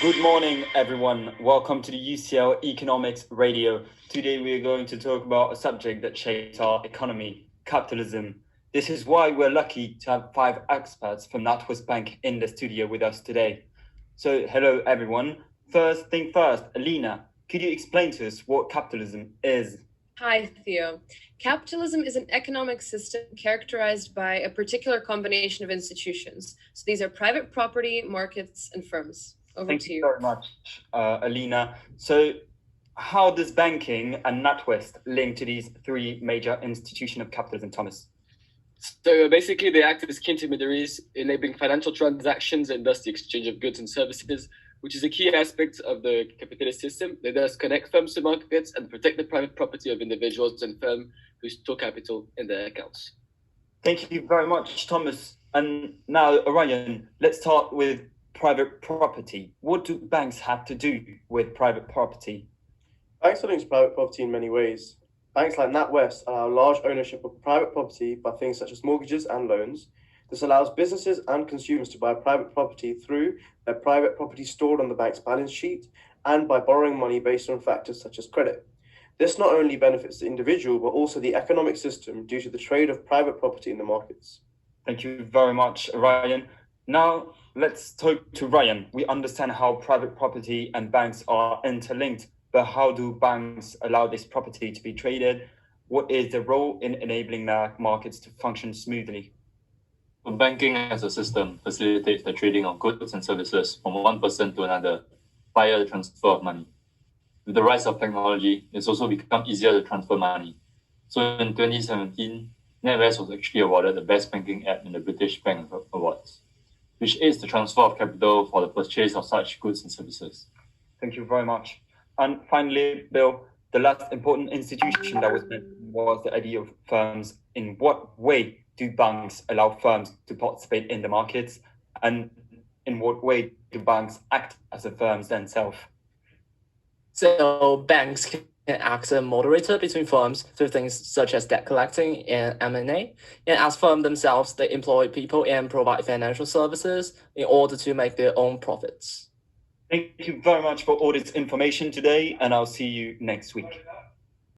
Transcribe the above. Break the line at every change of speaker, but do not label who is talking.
Good morning, everyone. Welcome to the UCL Economics Radio. Today we are going to talk about a subject that shapes our economy, capitalism. This is why we're lucky to have 5 experts from NatWest Bank in the studio with us today. So, hello, everyone. First thing first, Alina, could you explain to us what capitalism is?
Hi, Theo. Capitalism is an economic system characterized by a particular combination of institutions. So these are private property, markets, and firms.
Thank you very much, Alina. So how does banking and NatWest link to these 3 major institutions of capitalism, Thomas?
So basically, they act as key intermediaries, enabling financial transactions and thus the exchange of goods and services, which is a key aspect of the capitalist system. They thus connect firms to markets and protect the private property of individuals and firms who store capital in their accounts.
Thank you very much, Thomas. And now, Orion, let's start with private property. What do banks have to do with private property?
Banks are linked to private property in many ways. Banks like NatWest allow large ownership of private property by things such as mortgages and loans. This allows businesses and consumers to buy private property through their private property stored on the bank's balance sheet and by borrowing money based on factors such as credit. This not only benefits the individual, but also the economic system due to the trade of private property in the markets.
Thank you very much, Ryan. Now, let's talk to Ryan. We understand how private property and banks are interlinked, but how do banks allow this property to be traded? What is the role in enabling their markets to function smoothly?
Banking as a system facilitates the trading of goods and services from one person to another via the transfer of money. With the rise of technology, it's also become easier to transfer money. So in 2017, NatWest was actually awarded the Best Banking App in the British Bank Awards, which aids the transfer of capital for the purchase of such goods and services.
Thank you very much. And finally, Bill, the last important institution that was mentioned was the idea of firms. In what way do banks allow firms to participate in the markets? And in what way do banks act as a firms themselves?
So banks can act as a moderator between firms through things such as debt collecting and M&A. And as firms themselves, they employ people and provide financial services in order to make their own profits.
Thank you very much for all this information today, and I'll see you next week.